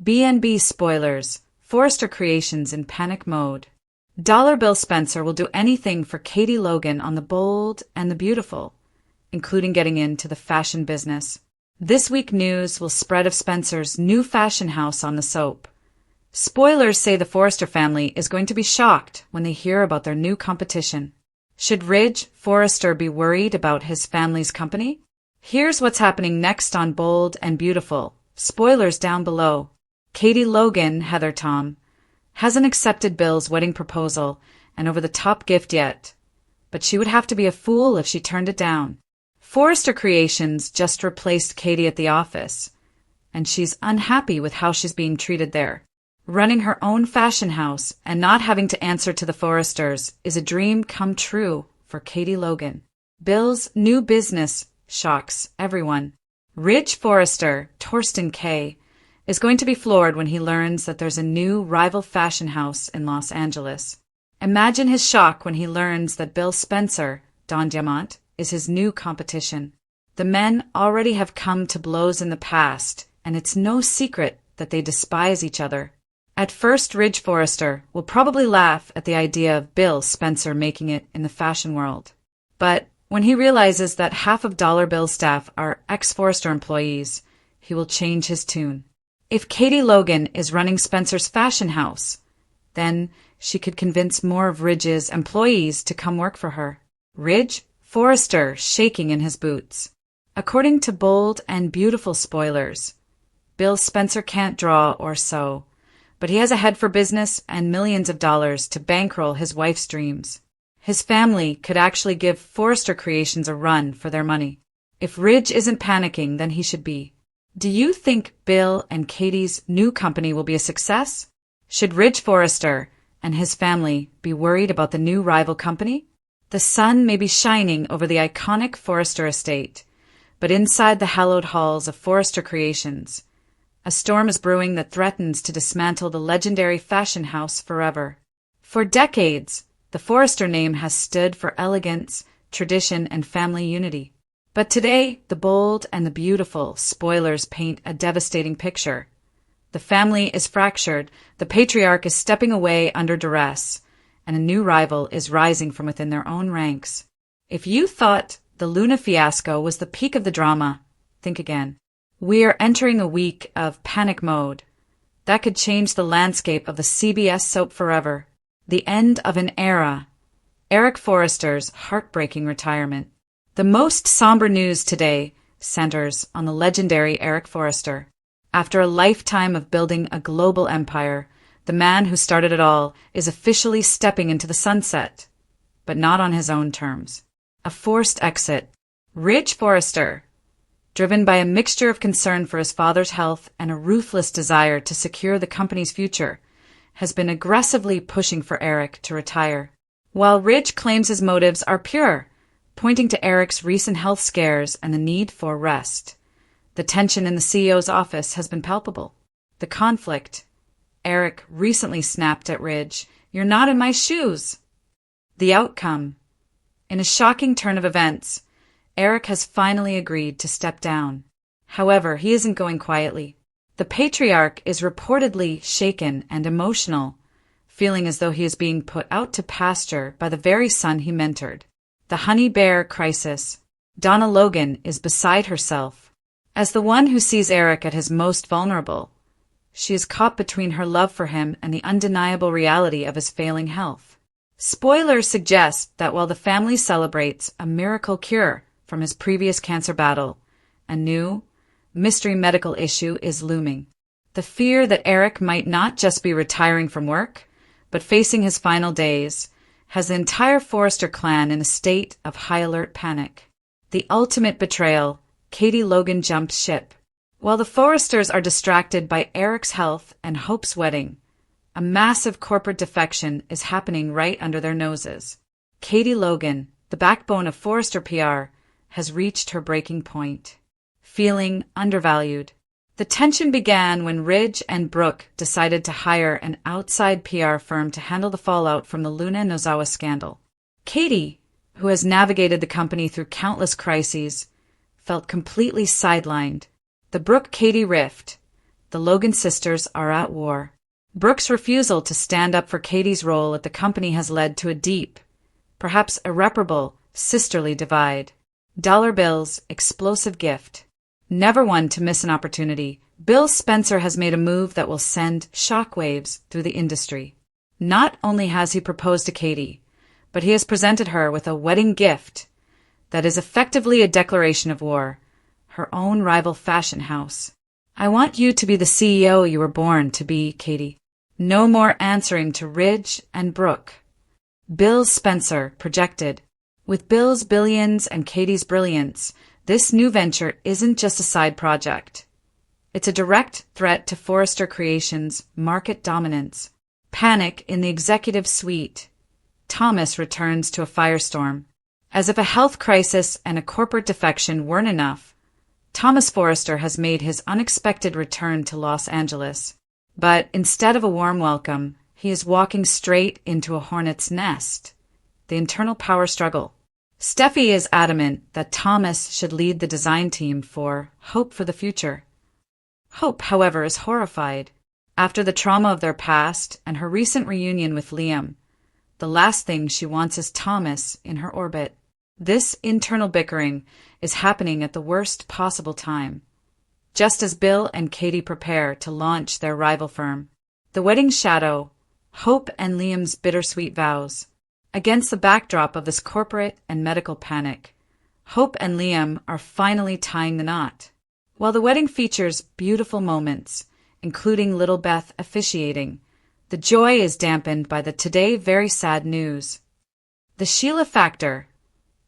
B&B spoilers, Forrester creations in panic mode. Dollar Bill Spencer will do anything for Katie Logan on The Bold and the Beautiful, including getting into the fashion business. This week news will spread of Spencer's new fashion house on the soap. Spoilers say the Forrester family is going to be shocked when they hear about their new competition. Should Ridge Forrester be worried about his family's company? Here's what's happening next on Bold and Beautiful. Spoilers down below. Katie Logan, Heather Tom, hasn't accepted Bill's wedding proposal and over-the-top gift yet, but she would have to be a fool if she turned it down. Forrester Creations just replaced Katie at the office, and she's unhappy with how she's being treated there. Running her own fashion house and not having to answer to the Forresters is a dream come true for Katie Logan. Bill's new business shocks everyone. Ridge Forrester, Torsten K., is going to be floored when he learns that there's a new rival fashion house in Los Angeles. Imagine his shock when he learns that Bill Spencer, Don Diamant, is his new competition. The men already have come to blows in the past, and it's no secret that they despise each other. At first, Ridge Forrester will probably laugh at the idea of Bill Spencer making it in the fashion world. But when he realizes that half of Dollar Bill's staff are ex-Forrester employees, he will change his tune. If Katie Logan is running Spencer's fashion house, then she could convince more of Ridge's employees to come work for her. Ridge Forrester shaking in his boots. According to Bold and Beautiful spoilers, Bill Spencer can't draw or sew, but he has a head for business and millions of dollars to bankroll his wife's dreams. His family could actually give Forrester Creations a run for their money. If Ridge isn't panicking, then he should be. Do you think Bill and Katie's new company will be a success? Should Ridge Forrester and his family be worried about the new rival company? The sun may be shining over the iconic Forrester estate, but inside the hallowed halls of Forrester Creations, a storm is brewing that threatens to dismantle the legendary fashion house forever. For decades, the Forrester name has stood for elegance, tradition, and family unity. But today, The Bold and the Beautiful spoilers paint a devastating picture. The family is fractured, the patriarch is stepping away under duress, and a new rival is rising from within their own ranks. If you thought the Luna fiasco was the peak of the drama, think again. We are entering a week of panic mode. That could change the landscape of the CBS soap forever. The end of an era. Eric Forrester's heartbreaking retirement. The most somber news today centers on the legendary Eric Forrester. After a lifetime of building a global empire, the man who started it all is officially stepping into the sunset, but not on his own terms. A forced exit. Ridge Forrester, driven by a mixture of concern for his father's health and a ruthless desire to secure the company's future, has been aggressively pushing for Eric to retire. While Ridge claims his motives are pure, pointing to Eric's recent health scares and the need for rest, the tension in the CEO's office has been palpable. The conflict. Eric recently snapped at Ridge, "You're not in my shoes." The outcome. In a shocking turn of events, Eric has finally agreed to step down. However, he isn't going quietly. The patriarch is reportedly shaken and emotional, feeling as though he is being put out to pasture by the very son he mentored. The honey bear crisis. Donna Logan is beside herself. As the one who sees Eric at his most vulnerable, she is caught between her love for him and the undeniable reality of his failing health. Spoilers suggest that while the family celebrates a miracle cure from his previous cancer battle, a new, mystery medical issue is looming. The fear that Eric might not just be retiring from work, but facing his final days, has the entire Forrester clan in a state of high-alert panic. The ultimate betrayal. Katie Logan jumps ship. While the Forresters are distracted by Eric's health and Hope's wedding, a massive corporate defection is happening right under their noses. Katie Logan, the backbone of Forrester PR, has reached her breaking point. Feeling undervalued. The tension began when Ridge and Brooke decided to hire an outside PR firm to handle the fallout from the Luna Nozawa scandal. Katie, who has navigated the company through countless crises, felt completely sidelined. The Brooke-Katie rift. The Logan sisters are at war. Brooke's refusal to stand up for Katie's role at the company has led to a deep, perhaps irreparable, sisterly divide. Dollar Bill's explosive gift. Never one to miss an opportunity, Bill Spencer has made a move that will send shockwaves through the industry. Not only has he proposed to Katie, but he has presented her with a wedding gift that is effectively a declaration of war, her own rival fashion house. I want you to be the CEO you were born to be, Katie. No more answering to Ridge and Brooke. Bill Spencer projected. With Bill's billions and Katie's brilliance, this new venture isn't just a side project. It's a direct threat to Forrester Creations' market dominance. Panic in the executive suite. Thomas returns to a firestorm. As if a health crisis and a corporate defection weren't enough, Thomas Forrester has made his unexpected return to Los Angeles. But instead of a warm welcome, he is walking straight into a hornet's nest. The internal power struggle. Steffi is adamant that Thomas should lead the design team for Hope for the Future. Hope, however, is horrified. After the trauma of their past and her recent reunion with Liam, the last thing she wants is Thomas in her orbit. This internal bickering is happening at the worst possible time, just as Bill and Katie prepare to launch their rival firm. The wedding shadow, Hope and Liam's bittersweet vows. Against the backdrop of this corporate and medical panic, Hope and Liam are finally tying the knot. While the wedding features beautiful moments, including little Beth officiating, the joy is dampened by the today very sad news. The Sheila factor.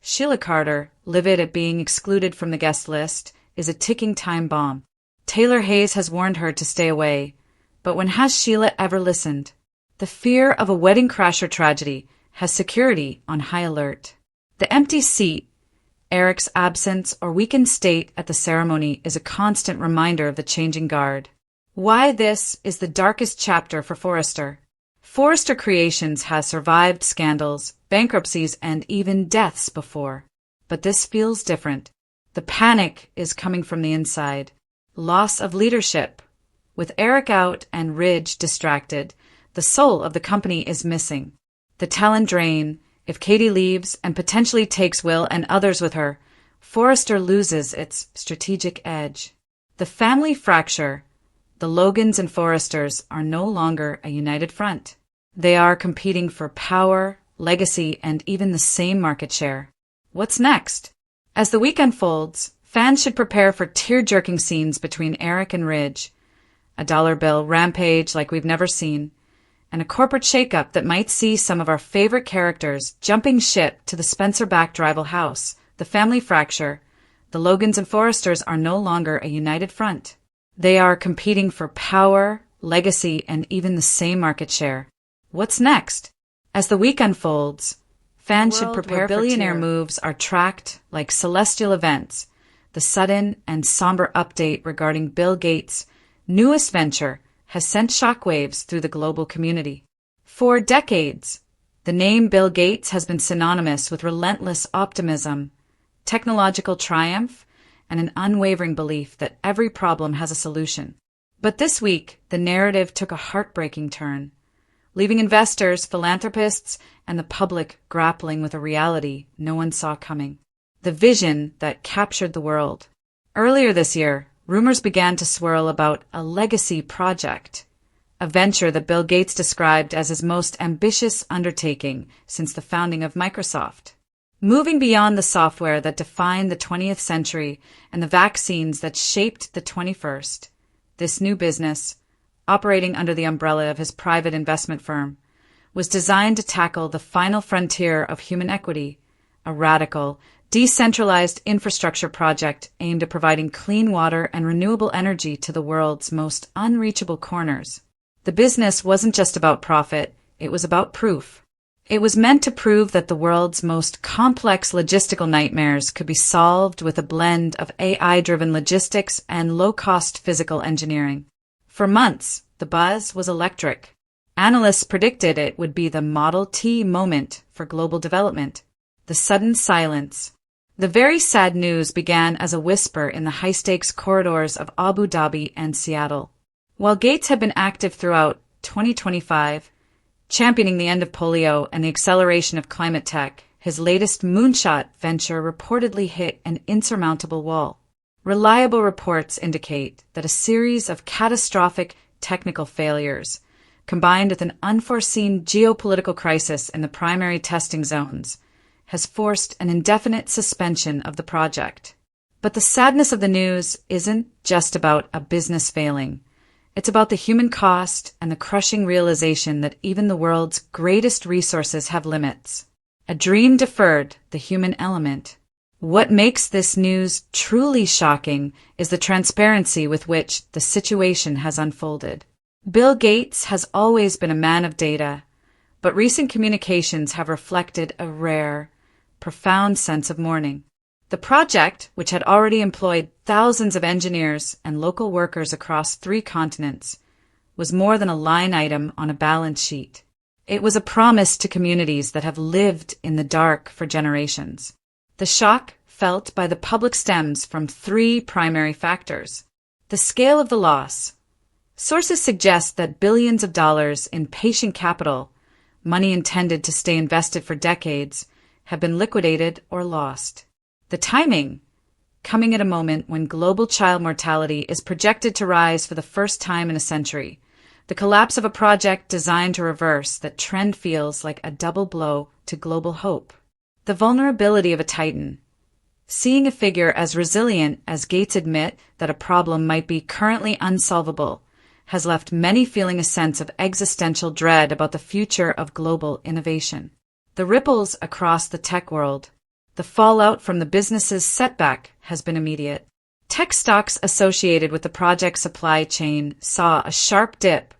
Sheila Carter, livid at being excluded from the guest list, is a ticking time bomb. Taylor Hayes has warned her to stay away, but when has Sheila ever listened? The fear of a wedding crasher tragedy has security on high alert. The empty seat, Eric's absence or weakened state at the ceremony is a constant reminder of the changing guard. Why this is the darkest chapter for Forrester. Forrester Creations has survived scandals, bankruptcies, and even deaths before. But this feels different. The panic is coming from the inside. Loss of leadership. With Eric out and Ridge distracted, the soul of the company is missing. The talent drain. If Katie leaves and potentially takes Will and others with her, Forrester loses its strategic edge. The family fracture. The Logans and Forresters are no longer a united front. They are competing for power, legacy, and even the same market share. What's next? As the week unfolds, fans should prepare for tear-jerking scenes between Eric and Ridge, a dollar bill rampage like we've never seen, and a corporate shakeup that might see some of our favorite characters jumping ship to the Spencer-backed rival house. The family fracture. The Logans and Forresters are no longer a united front. They are competing for power, legacy, and even the same market share. What's next? As the week unfolds, fans should prepare for billionaire moves are tracked like celestial events. The sudden and somber update regarding Bill Gates' newest venture has sent shockwaves through the global community. For decades, the name Bill Gates has been synonymous with relentless optimism, technological triumph, and an unwavering belief that every problem has a solution. But this week, the narrative took a heartbreaking turn, leaving investors, philanthropists, and the public grappling with a reality no one saw coming. The vision that captured the world. Earlier this year, rumors began to swirl about a legacy project, a venture that Bill Gates described as his most ambitious undertaking since the founding of Microsoft. Moving beyond the software that defined the 20th century and the vaccines that shaped the 21st, this new business, operating under the umbrella of his private investment firm, was designed to tackle the final frontier of human equity, a radical, decentralized infrastructure project aimed at providing clean water and renewable energy to the world's most unreachable corners. The business wasn't just about profit, it was about proof. It was meant to prove that the world's most complex logistical nightmares could be solved with a blend of AI-driven logistics and low-cost physical engineering. For months, the buzz was electric. Analysts predicted it would be the Model T moment for global development. The sudden silence. The very sad news began as a whisper in the high-stakes corridors of Abu Dhabi and Seattle. While Gates had been active throughout 2025, championing the end of polio and the acceleration of climate tech, his latest moonshot venture reportedly hit an insurmountable wall. Reliable reports indicate that a series of catastrophic technical failures, combined with an unforeseen geopolitical crisis in the primary testing zones, has forced an indefinite suspension of the project. But the sadness of the news isn't just about a business failing. It's about the human cost and the crushing realization that even the world's greatest resources have limits. A dream deferred, the human element. What makes this news truly shocking is the transparency with which the situation has unfolded. Bill Gates has always been a man of data, but recent communications have reflected a rare, profound sense of mourning. The project, which had already employed thousands of engineers and local workers across 3 continents, was more than a line item on a balance sheet. It was a promise to communities that have lived in the dark for generations. The shock felt by the public stems from 3 primary factors. The scale of the loss. Sources suggest that billions of dollars in patient capital, money intended to stay invested for decades, have been liquidated or lost. The timing, coming at a moment when global child mortality is projected to rise for the first time in a century. The collapse of a project designed to reverse that trend feels like a double blow to global hope. The vulnerability of a titan. Seeing a figure as resilient as Gates admit that a problem might be currently unsolvable has left many feeling a sense of existential dread about the future of global innovation. The ripples across the tech world. The fallout from the business's setback has been immediate. Tech stocks associated with the project's supply chain saw a sharp dip,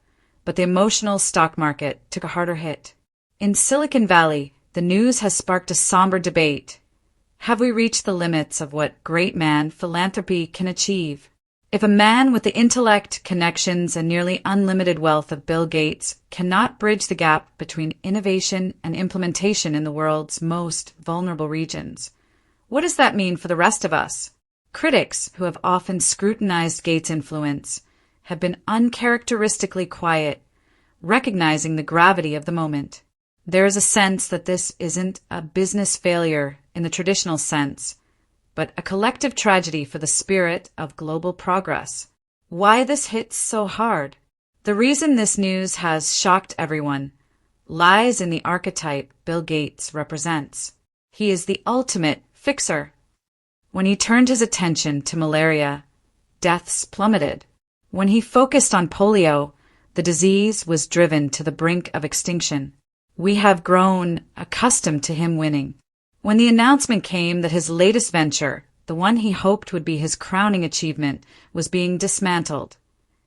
but the emotional stock market took a harder hit. In Silicon Valley, the news has sparked a somber debate. Have we reached the limits of what great man philanthropy can achieve? If a man with the intellect, connections, and nearly unlimited wealth of Bill Gates cannot bridge the gap between innovation and implementation in the world's most vulnerable regions, what does that mean for the rest of us? Critics, who have often scrutinized Gates' influence, have been uncharacteristically quiet, recognizing the gravity of the moment. There is a sense that this isn't a business failure in the traditional sense, but a collective tragedy for the spirit of global progress. Why this hits so hard? The reason this news has shocked everyone lies in the archetype Bill Gates represents. He is the ultimate fixer. When he turned his attention to malaria, deaths plummeted. When he focused on polio, the disease was driven to the brink of extinction. We have grown accustomed to him winning. When the announcement came that his latest venture, the one he hoped would be his crowning achievement, was being dismantled,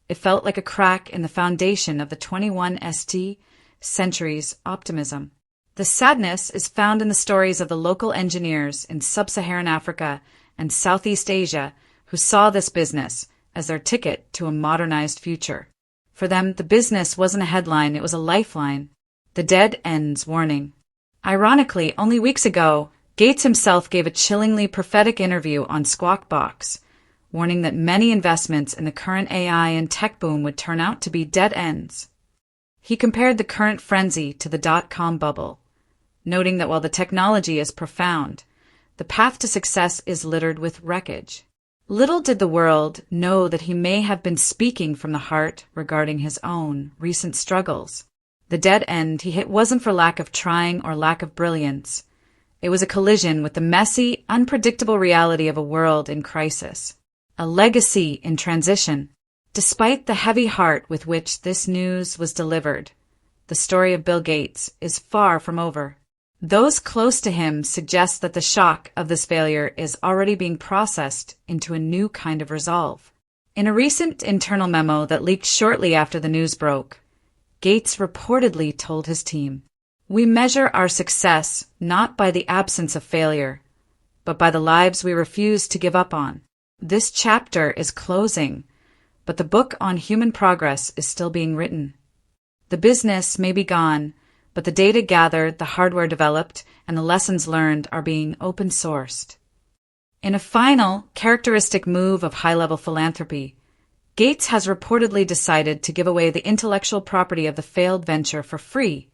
it felt like a crack in the foundation of the 21st century's optimism. The sadness is found in the stories of the local engineers in sub-Saharan Africa and Southeast Asia who saw this business as their ticket to a modernized future. For them, the business wasn't a headline, it was a lifeline. The dead ends warning. Ironically, only weeks ago, Gates himself gave a chillingly prophetic interview on Squawk Box, warning that many investments in the current AI and tech boom would turn out to be dead ends. He compared the current frenzy to the dot-com bubble, noting that while the technology is profound, the path to success is littered with wreckage. Little did the world know that he may have been speaking from the heart regarding his own recent struggles. The dead end he hit wasn't for lack of trying or lack of brilliance. It was a collision with the messy, unpredictable reality of a world in crisis, a legacy in transition. Despite the heavy heart with which this news was delivered, the story of Bill Gates is far from over. Those close to him suggest that the shock of this failure is already being processed into a new kind of resolve. In a recent internal memo that leaked shortly after the news broke, Gates reportedly told his team, "We measure our success not by the absence of failure, but by the lives we refuse to give up on." This chapter is closing, but the book on human progress is still being written. The business may be gone, but the data gathered, the hardware developed, and the lessons learned are being open-sourced. In a final, characteristic move of high-level philanthropy, Gates has reportedly decided to give away the intellectual property of the failed venture for free,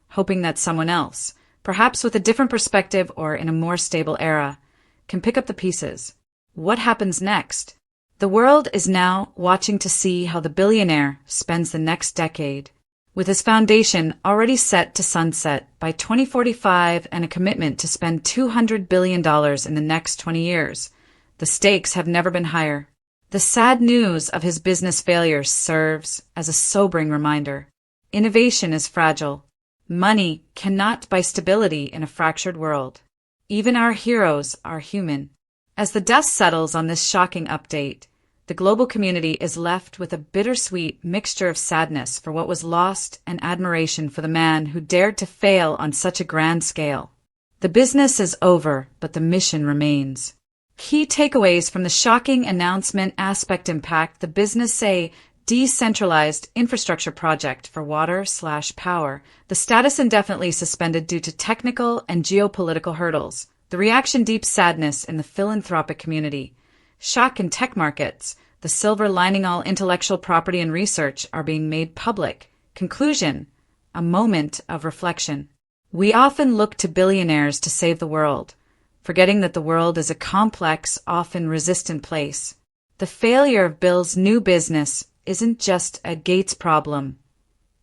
hoping that someone else, perhaps with a different perspective or in a more stable era, can pick up the pieces. What happens next? The world is now watching to see how the billionaire spends the next decade. With his foundation already set to sunset by 2045 and a commitment to spend $200 billion in the next 20 years, the stakes have never been higher. The sad news of his business failure serves as a sobering reminder. Innovation is fragile. Money cannot buy stability in a fractured world. Even our heroes are human. As the dust settles on this shocking update, the global community is left with a bittersweet mixture of sadness for what was lost and admiration for the man who dared to fail on such a grand scale. The business is over, but the mission remains. Key takeaways from the shocking announcement: aspect impact: the business a decentralized infrastructure project for water/power. The status indefinitely suspended due to technical and geopolitical hurdles. The reaction: deep sadness in the philanthropic community. Shock in tech markets: the silver lining: all intellectual property and research are being made public. Conclusion: a moment of reflection. We often look to billionaires to save the world, forgetting that the world is a complex, often resistant place. The failure of Bill's new business isn't just a Gates problem.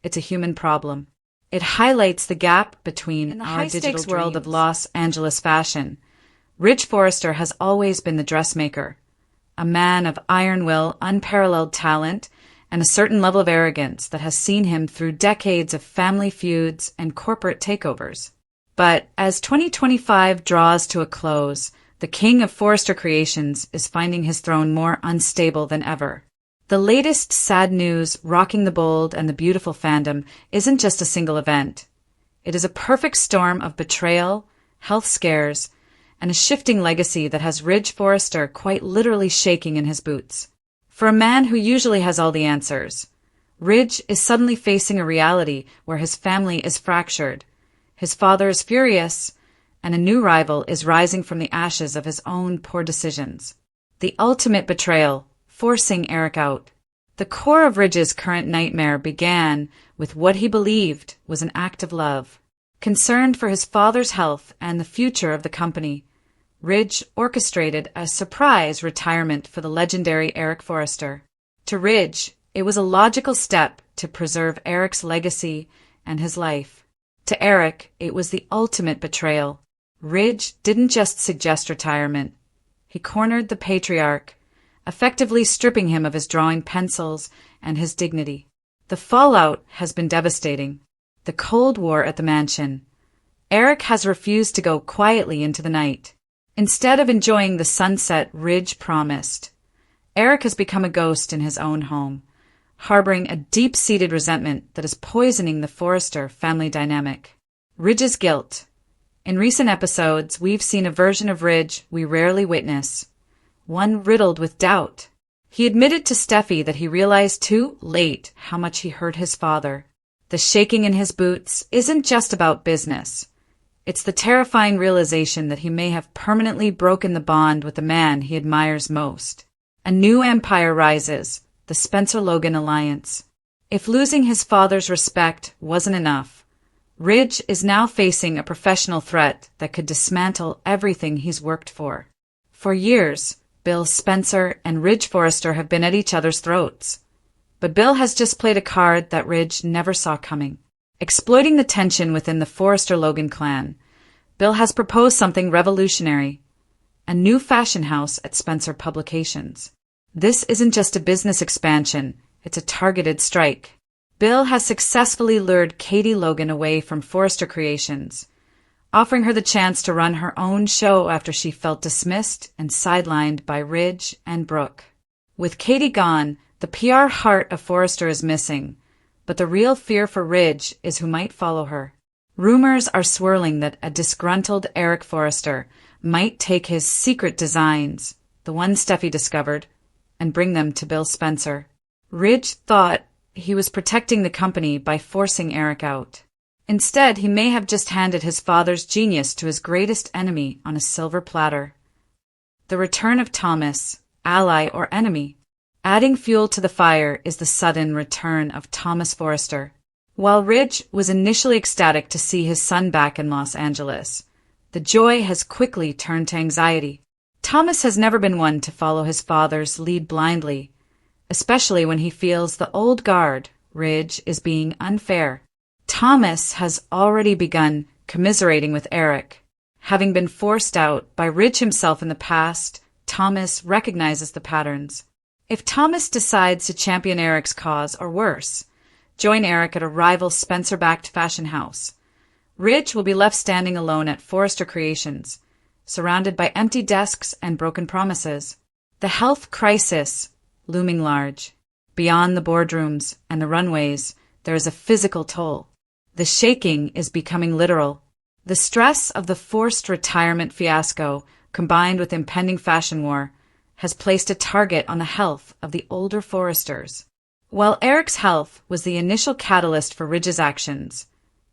It's a human problem. It highlights the gap between our digital world of Los Angeles fashion. Ridge Forrester has always been the dressmaker, a man of iron will, unparalleled talent, and a certain level of arrogance that has seen him through decades of family feuds and corporate takeovers. But as 2025 draws to a close, the king of Forrester Creations is finding his throne more unstable than ever. The latest sad news rocking the bold and the beautiful fandom isn't just a single event. It is a perfect storm of betrayal, health scares, and a shifting legacy that has Ridge Forrester quite literally shaking in his boots. For a man who usually has all the answers, Ridge is suddenly facing a reality where his family is fractured, his father is furious, and a new rival is rising from the ashes of his own poor decisions. The ultimate betrayal, forcing Eric out. The core of Ridge's current nightmare began with what he believed was an act of love. Concerned for his father's health and the future of the company, Ridge orchestrated a surprise retirement for the legendary Eric Forrester. To Ridge, it was a logical step to preserve Eric's legacy and his life. To Eric, it was the ultimate betrayal. Ridge didn't just suggest retirement. He cornered the patriarch, effectively stripping him of his drawing pencils and his dignity. The fallout has been devastating. The Cold War at the mansion. Eric has refused to go quietly into the night. Instead of enjoying the sunset Ridge promised, Eric has become a ghost in his own home, harboring a deep-seated resentment that is poisoning the Forrester family dynamic. Ridge's guilt. In recent episodes, we've seen a version of Ridge we rarely witness, one riddled with doubt. He admitted to Steffi that he realized too late how much he hurt his father. The shaking in his boots isn't just about business. It's the terrifying realization that he may have permanently broken the bond with the man he admires most. A new empire rises, the Spencer-Logan alliance. If losing his father's respect wasn't enough, Ridge is now facing a professional threat that could dismantle everything he's worked for. For years, Bill Spencer and Ridge Forrester have been at each other's throats. But Bill has just played a card that Ridge never saw coming. Exploiting the tension within the Forrester-Logan clan, Bill has proposed something revolutionary: a new fashion house at Spencer Publications. This isn't just a business expansion, it's a targeted strike. Bill has successfully lured Katie Logan away from Forrester Creations, offering her the chance to run her own show after she felt dismissed and sidelined by Ridge and Brooke. With Katie gone, the PR heart of Forrester is missing, but the real fear for Ridge is who might follow her. Rumors are swirling that a disgruntled Eric Forrester might take his secret designs, the one Steffi discovered, and bring them to Bill Spencer. Ridge thought he was protecting the company by forcing Eric out. Instead, he may have just handed his father's genius to his greatest enemy on a silver platter. The return of Thomas, ally or enemy. Adding fuel to the fire is the sudden return of Thomas Forrester. While Ridge was initially ecstatic to see his son back in Los Angeles, the joy has quickly turned to anxiety. Thomas has never been one to follow his father's lead blindly, especially when he feels the old guard, Ridge, is being unfair. Thomas has already begun commiserating with Eric. Having been forced out by Ridge himself in the past, Thomas recognizes the patterns. If Thomas decides to champion Eric's cause, or worse, join Eric at a rival Spencer-backed fashion house, Ridge will be left standing alone at Forrester Creations, surrounded by empty desks and broken promises. The health crisis looming large. Beyond the boardrooms and the runways, there is a physical toll. The shaking is becoming literal. The stress of the forced retirement fiasco, combined with impending fashion war, has placed a target on the health of the older Forresters. While Eric's health was the initial catalyst for Ridge's actions,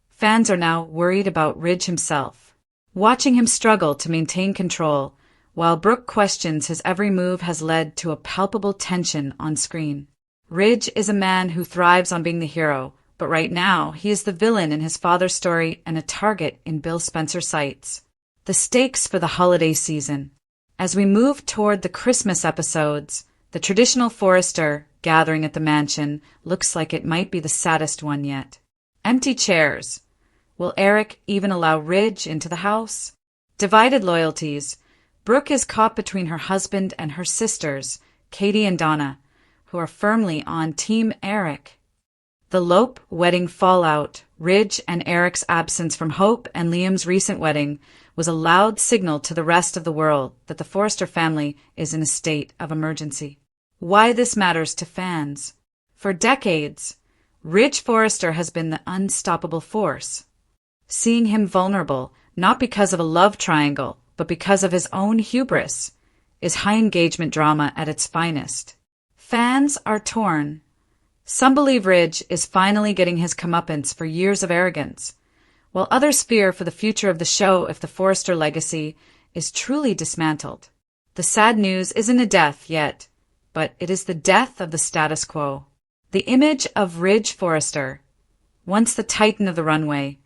fans are now worried about Ridge himself. Watching him struggle to maintain control, while Brooke questions his every move, has led to a palpable tension on screen. Ridge is a man who thrives on being the hero, but right now he is the villain in his father's story and a target in Bill Spencer's sights. The stakes for the holiday season. As we move toward the Christmas episodes, the traditional Forrester gathering at the mansion looks like it might be the saddest one yet. Empty chairs. Will Eric even allow Ridge into the house? Divided loyalties. Brooke is caught between her husband and her sisters, Katie and Donna, who are firmly on Team Eric. The Lope wedding fallout. Ridge and Eric's absence from Hope and Liam's recent wedding was a loud signal to the rest of the world that the Forrester family is in a state of emergency. Why this matters to fans. For decades, Ridge Forrester has been the unstoppable force. Seeing him vulnerable, not because of a love triangle, but because of his own hubris, is high engagement drama at its finest. Fans are torn. Some believe Ridge is finally getting his comeuppance for years of arrogance, while others fear for the future of the show if the Forrester legacy is truly dismantled. The sad news isn't a death yet, but it is the death of the status quo. The image of Ridge Forrester, once the titan of the runway,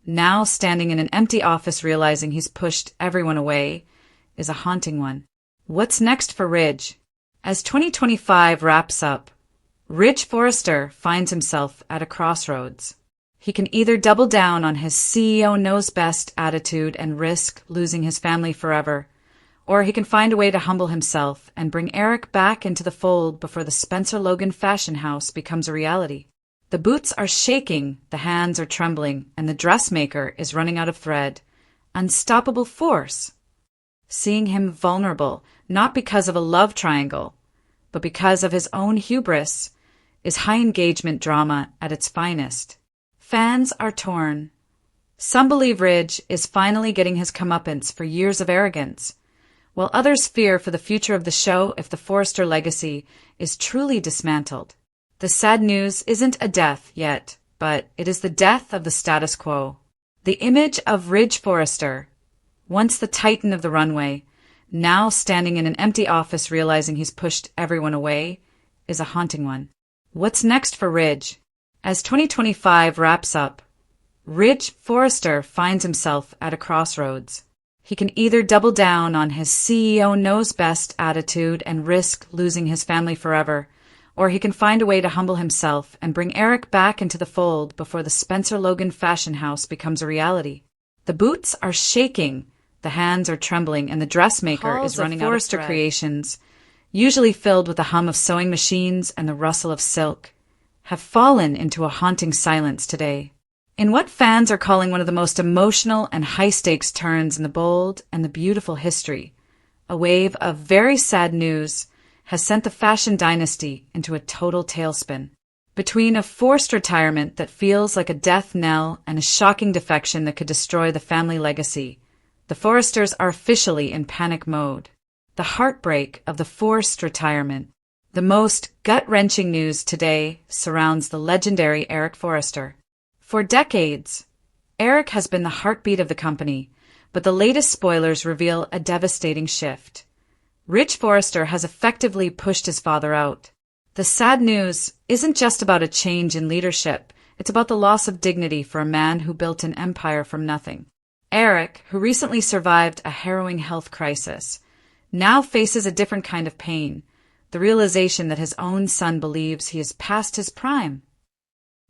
now standing in an empty office realizing he's pushed everyone away, is a haunting one. What's next for Ridge? As 2025 wraps up, Ridge Forrester finds himself at a crossroads. He can either double down on his CEO knows best attitude and risk losing his family forever, or he can find a way to humble himself and bring Eric back into the fold before the Spencer Logan fashion house becomes a reality. The boots are shaking, the hands are trembling, and the dressmaker is running out of thread. Unstoppable force. Seeing him vulnerable, not because of a love triangle, but because of his own hubris, is high engagement drama at its finest. Fans are torn. Some believe Ridge is finally getting his comeuppance for years of arrogance, while others fear for the future of the show if the Forrester legacy is truly dismantled. The sad news isn't a death yet, but it is the death of the status quo. The image of Ridge Forrester, once the titan of the runway, now standing in an empty office realizing he's pushed everyone away, is a haunting one. What's next for Ridge? As 2025 wraps up, Ridge Forrester finds himself at a crossroads. He can either double down on his CEO knows best attitude and risk losing his family forever, or he can find a way to humble himself and bring Eric back into the fold before the Spencer Logan fashion house becomes a reality. The boots are shaking, the hands are trembling, and the dressmaker is running out of Forrester Creations, usually filled with the hum of sewing machines and the rustle of silk, have fallen into a haunting silence today. In what fans are calling one of the most emotional and high-stakes turns in the bold and the beautiful history, a wave of very sad news has sent the fashion dynasty into a total tailspin. Between a forced retirement that feels like a death knell and a shocking defection that could destroy the family legacy, the Forresters are officially in panic mode. The heartbreak of the forced retirement. The most gut-wrenching news today surrounds the legendary Eric Forrester. For decades, Eric has been the heartbeat of the company, but the latest spoilers reveal a devastating shift. Rich Forrester has effectively pushed his father out. The sad news isn't just about a change in leadership, it's about the loss of dignity for a man who built an empire from nothing. Eric, who recently survived a harrowing health crisis, now faces a different kind of pain, the realization that his own son believes he is past his prime.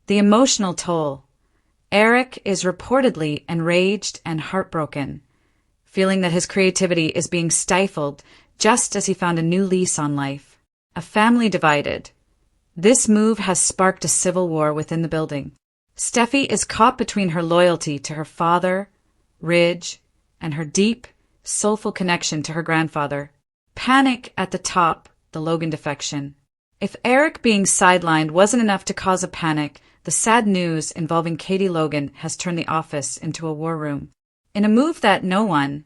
The emotional toll. Eric is reportedly enraged and heartbroken, feeling that his creativity is being stifled just as he found a new lease on life. A family divided. This move has sparked a civil war within the building. Steffi is caught between her loyalty to her father, Ridge, and her deep, soulful connection to her grandfather. Panic at the top, the Logan defection. If Eric being sidelined wasn't enough to cause a panic, the sad news involving Katie Logan has turned the office into a war room. In a move that no one,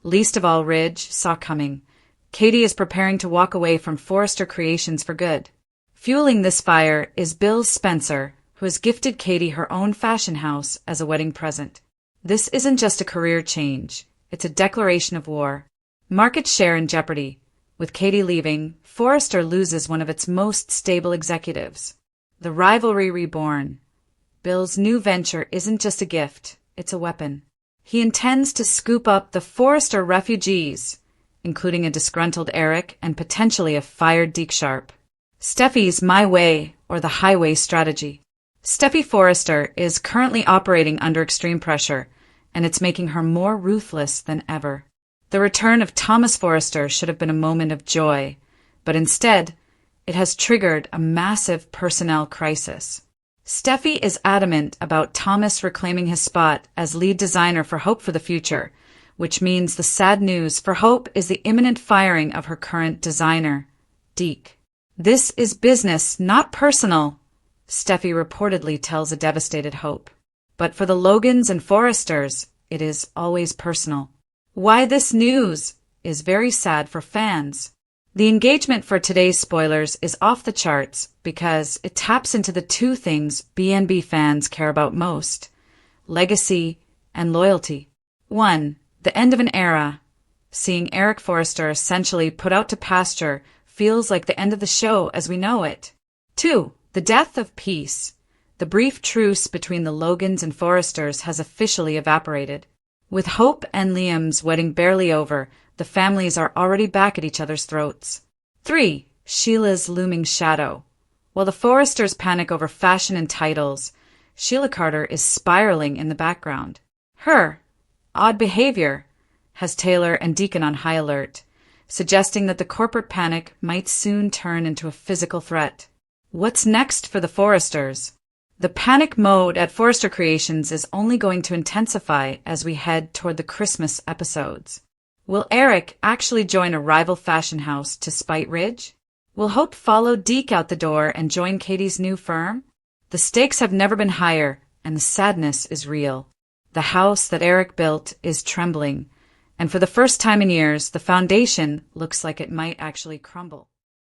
least of all Ridge, saw coming, Katie is preparing to walk away from Forrester Creations for good. Fueling this fire is Bill Spencer, who has gifted Katie her own fashion house as a wedding present. This isn't just a career change, it's a declaration of war. Market share in jeopardy. With Katie leaving, Forrester loses one of its most stable executives. The rivalry reborn. Bill's new venture isn't just a gift, it's a weapon. He intends to scoop up the Forrester refugees, including a disgruntled Eric and potentially a fired Deke Sharp. Steffi's My Way or the Highway strategy. Steffi Forrester is currently operating under extreme pressure, and it's making her more ruthless than ever. The return of Thomas Forrester should have been a moment of joy, but instead, it has triggered a massive personnel crisis. Steffi is adamant about Thomas reclaiming his spot as lead designer for Hope for the Future, which means the sad news for Hope is the imminent firing of her current designer, Deke. This is business, not personal, Steffi reportedly tells a devastated Hope. But for the Logans and Forresters, it is always personal. Why this news is very sad for fans. The engagement for today's spoilers is off the charts because it taps into the two things B&B fans care about most: legacy and loyalty. 1. The end of an era. Seeing Eric Forrester essentially put out to pasture feels like the end of the show as we know it. 2. The death of peace. The brief truce between the Logans and Forresters has officially evaporated. With Hope and Liam's wedding barely over, the families are already back at each other's throats. 3. Sheila's looming shadow. While the Forresters panic over fashion and titles, Sheila Carter is spiraling in the background. Her odd behavior has Taylor and Deacon on high alert, suggesting that the corporate panic might soon turn into a physical threat. What's next for the Forresters? The panic mode at Forrester Creations is only going to intensify as we head toward the Christmas episodes. Will Eric actually join a rival fashion house to spite Ridge? Will Hope follow Deke out the door and join Katie's new firm? The stakes have never been higher, and the sadness is real. The house that Eric built is trembling, and for the first time in years, the foundation looks like it might actually crumble.